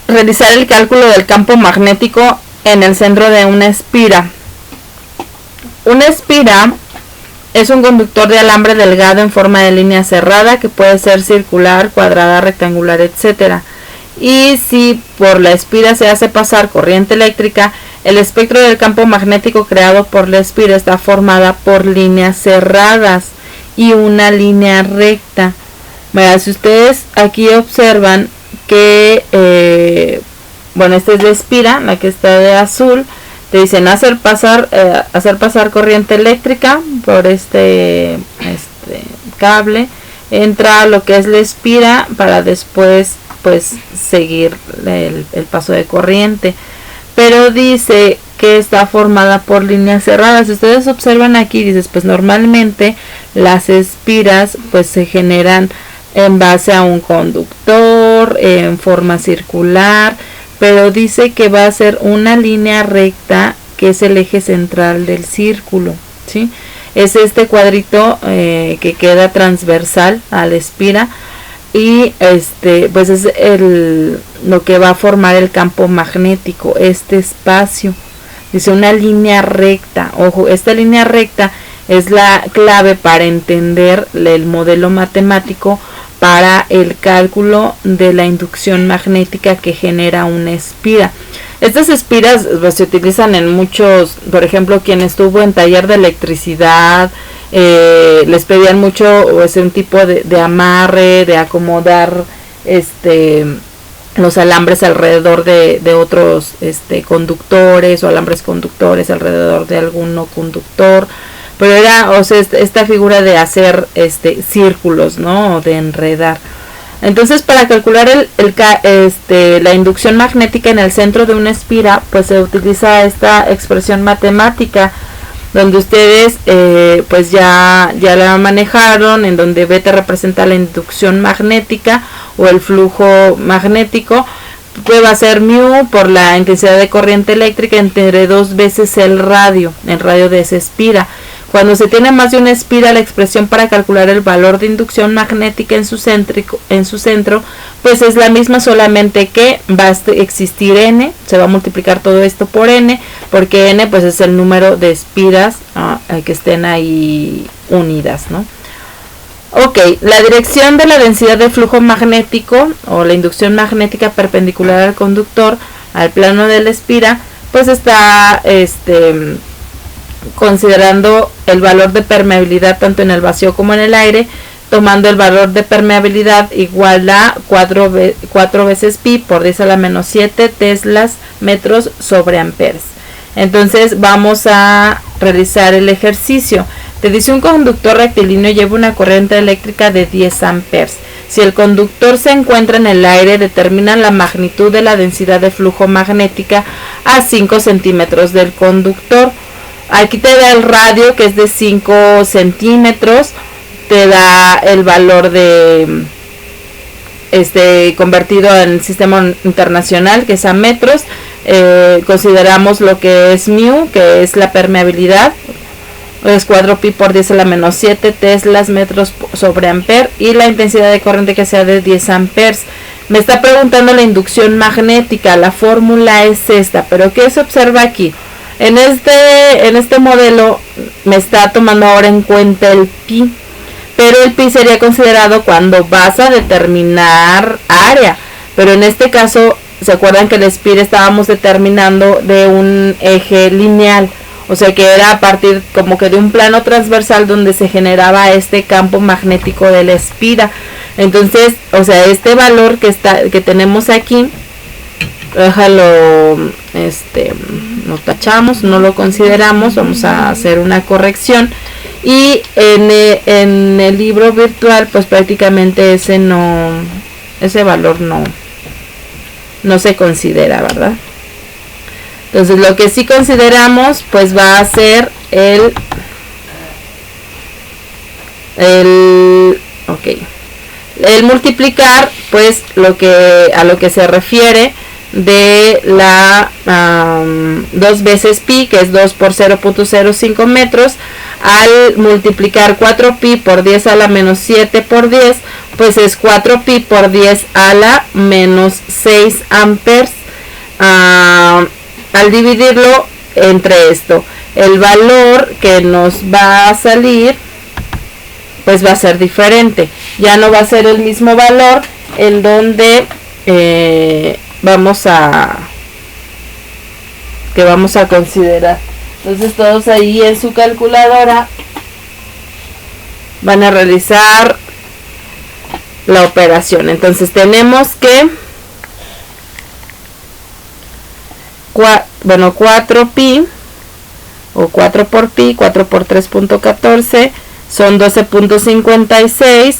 realizar el cálculo del campo magnético en el centro de una espira. Una espira es un conductor de alambre delgado en forma de línea cerrada que puede ser circular, cuadrada, rectangular, etc. Y si por la espira se hace pasar corriente eléctrica, el espectro del campo magnético creado por la espira está formada por líneas cerradas y una línea recta. Bueno, si ustedes aquí observan que, bueno, esta es la espira, la que está de azul, te dicen hacer pasar corriente eléctrica por este cable, entra lo que es la espira para después pues seguir el paso de corriente, pero dice que está formada por líneas cerradas. Si ustedes observan aquí, dices, pues normalmente las espiras pues se generan en base a un conductor en forma circular, pero dice que va a ser una línea recta que es el eje central del círculo, ¿sí? Es este cuadrito que queda transversal a la espira y pues es lo que va a formar el campo magnético, este espacio. Dice una línea recta. Ojo, esta línea recta es la clave para entender el modelo matemático para el cálculo de la inducción magnética que genera una espira. Estas espiras pues, se utilizan en muchos, por ejemplo, quien estuvo en taller de electricidad, les pedían mucho un tipo de amarre, de acomodar los alambres alrededor de otros conductores o alambres conductores alrededor de algún no conductor. Pero era, esta figura de hacer círculos, ¿no? De enredar. Entonces, para calcular la inducción magnética en el centro de una espira, pues se utiliza esta expresión matemática, donde ustedes pues ya la manejaron, en donde beta representa la inducción magnética o el flujo magnético, que va a ser mu por la intensidad de corriente eléctrica entre 2 veces el radio de esa espira. Cuando se tiene más de una espira, la expresión para calcular el valor de inducción magnética en su centro, pues es la misma, solamente que va a existir n, se va a multiplicar todo esto por n, porque n pues es el número de espiras que estén ahí unidas, ¿no? Ok, la dirección de la densidad de flujo magnético o la inducción magnética perpendicular al conductor, al plano de la espira, pues está considerando el valor de permeabilidad tanto en el vacío como en el aire, tomando el valor de permeabilidad igual a 4 veces pi por 10 a la menos 7 teslas metros sobre amperes. Entonces vamos a realizar el ejercicio. Te dice: un conductor rectilíneo lleva una corriente eléctrica de 10 amperes. Si el conductor se encuentra en el aire, determina la magnitud de la densidad de flujo magnética a 5 centímetros del conductor. Aquí te da el radio, que es de 5 centímetros, te da el valor de convertido en sistema internacional, que es a metros. Consideramos lo que es mu, que es la permeabilidad, es 4 pi por 10 a la menos 7 teslas metros sobre amper, y la intensidad de corriente que sea de 10 amperes. Me está preguntando la inducción magnética, la fórmula es esta, pero ¿qué se observa aquí? En este modelo me está tomando ahora en cuenta el pi, pero el pi sería considerado cuando vas a determinar área, pero en este caso, ¿se acuerdan que el espira estábamos determinando de un eje lineal? O sea que era a partir como que de un plano transversal donde se generaba este campo magnético de la espira. Entonces, o sea, este valor que tenemos aquí, déjalo, lo tachamos, no lo consideramos, vamos a hacer una corrección. Y en el libro virtual, pues prácticamente ese valor no se considera, ¿verdad? Entonces lo que sí consideramos, pues va a ser el multiplicar, pues a lo que se refiere de la 2 veces pi, que es 2 por 0.05 metros, al multiplicar 4 pi por 10 a la menos 7 por 10, pues es 4pi por 10 a la menos 6 amperes. Al dividirlo entre esto, el valor que nos va a salir pues va a ser diferente, ya no va a ser el mismo valor en donde vamos a considerar. Entonces todos ahí en su calculadora van a realizar la operación. Entonces tenemos que 4pi o 4 por pi, 4 por 3.14 son 12.56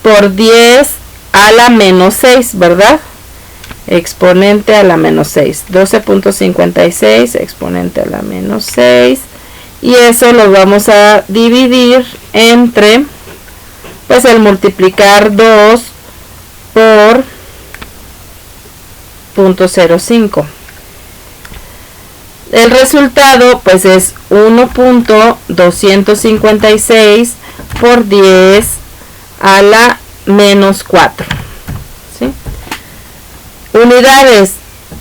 por 10 a la menos 6, ¿verdad? Exponente a la menos 6, 12.56 exponente a la menos 6, y eso lo vamos a dividir entre, pues, el multiplicar 2 por 0.05. El resultado pues es 1.256 por 10 a la menos 4. ¿Sí? Unidades.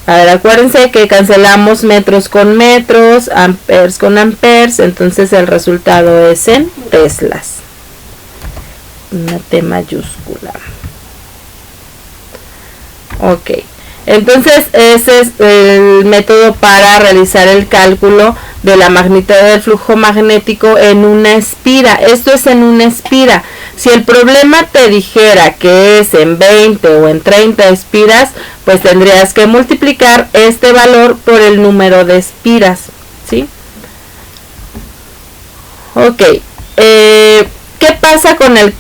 A ver, acuérdense que cancelamos metros con metros, amperes con amperes, entonces el resultado es en teslas. Una T mayúscula. Ok. Entonces ese es el método para realizar el cálculo de la magnitud del flujo magnético en una espira. Esto es en una espira. Si el problema te dijera que es en 20 o en 30 espiras, pues tendrías que multiplicar este valor por el número de espiras, ¿sí? Ok. ¿Qué pasa con el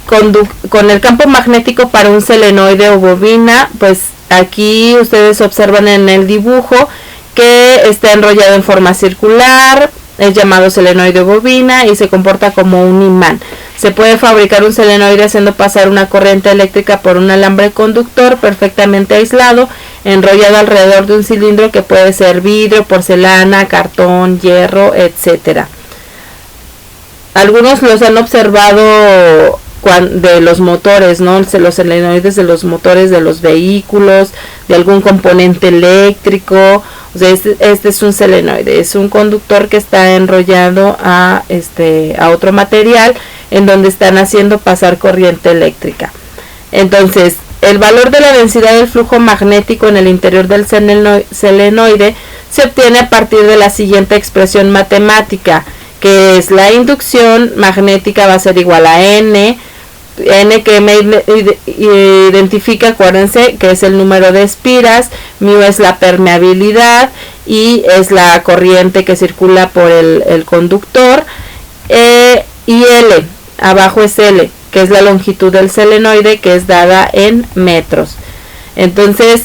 campo magnético para un selenoide o bobina? Pues aquí ustedes observan en el dibujo que está enrollado en forma circular, es llamado selenoide bobina y se comporta como un imán. Se puede fabricar un selenoide haciendo pasar una corriente eléctrica por un alambre conductor perfectamente aislado, enrollado alrededor de un cilindro que puede ser vidrio, porcelana, cartón, hierro, etc. Algunos los han observado de los motores, ¿no? Los selenoides de los motores de los vehículos, de algún componente eléctrico. O sea, este es un selenoide, es un conductor que está enrollado a otro material en donde están haciendo pasar corriente eléctrica. Entonces, el valor de la densidad del flujo magnético en el interior del selenoide se obtiene a partir de la siguiente expresión matemática, que es la inducción magnética va a ser igual a N que me identifica, acuérdense que es el número de espiras, mu es la permeabilidad y es la corriente que circula por el conductor, y L, abajo es L, que es la longitud del selenoide, que es dada en metros. Entonces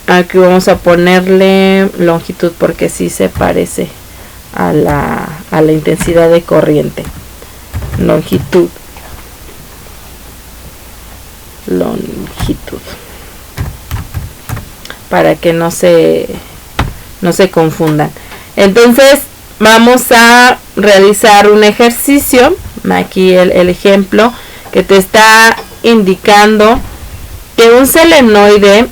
aquí vamos a ponerle longitud porque sí se parece a la intensidad de corriente. Longitud para que no se confundan. Entonces vamos a realizar un ejercicio. Aquí el ejemplo que te está indicando que un selenoide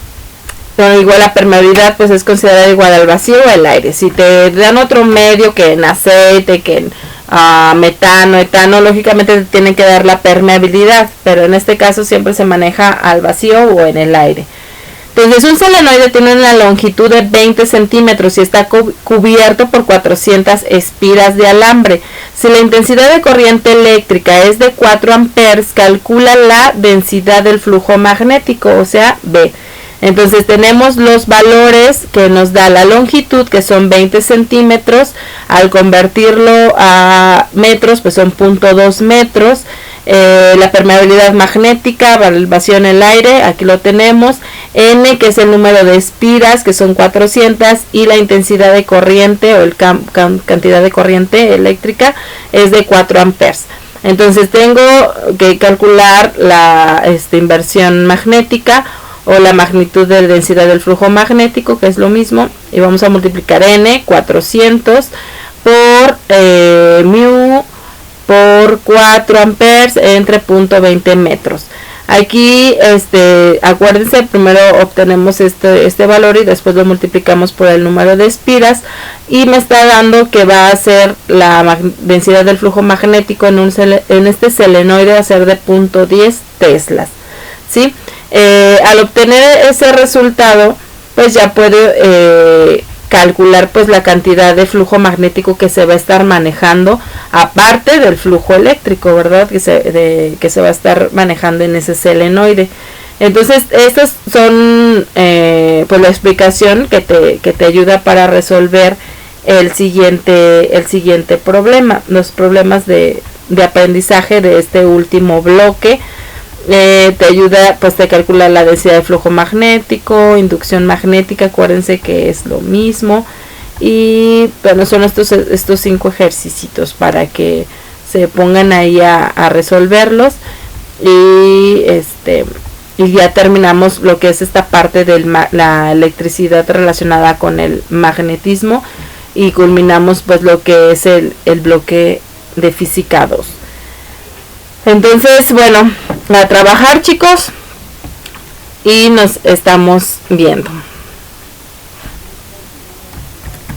igual la permeabilidad pues es considerada igual al vacío o al aire. Si te dan otro medio que en aceite, que en metano, etano, lógicamente te tienen que dar la permeabilidad, pero en este caso siempre se maneja al vacío o en el aire. Entonces un selenoide tiene una longitud de 20 centímetros y está cubierto por 400 espiras de alambre. Si la intensidad de corriente eléctrica es de 4 amperes, calcula la densidad del flujo magnético, o sea, B. Entonces tenemos los valores que nos da la longitud, que son 20 centímetros. Al convertirlo a metros, pues son 0.2 metros. La permeabilidad magnética, el vacío en el aire, aquí lo tenemos. N, que es el número de espiras, que son 400. Y la intensidad de corriente o cantidad de corriente eléctrica es de 4 amperes. Entonces tengo que calcular la inversión magnética o la magnitud de la densidad del flujo magnético, que es lo mismo, y vamos a multiplicar N, 400, por mu por 4 amperes entre 0.20 metros. Aquí acuérdense, primero obtenemos este valor y después lo multiplicamos por el número de espiras, y me está dando que va a ser la densidad del flujo magnético en este selenoide a ser de 0.10 teslas, ¿sí? Al obtener ese resultado, pues ya puedo calcular pues la cantidad de flujo magnético que se va a estar manejando, aparte del flujo eléctrico, ¿verdad? Que se va a estar manejando en ese selenoide. Entonces, estas son pues la explicación que te ayuda para resolver el siguiente problema, los problemas de aprendizaje de este último bloque. Te ayuda, pues, te calcula la densidad de flujo magnético, inducción magnética, acuérdense que es lo mismo. Y bueno, son estos 5 ejercicios para que se pongan ahí a resolverlos. Y ya terminamos lo que es esta parte de la electricidad relacionada con el magnetismo, y culminamos pues lo que es el bloque de física 2. Entonces, bueno, a trabajar, chicos, y nos estamos viendo.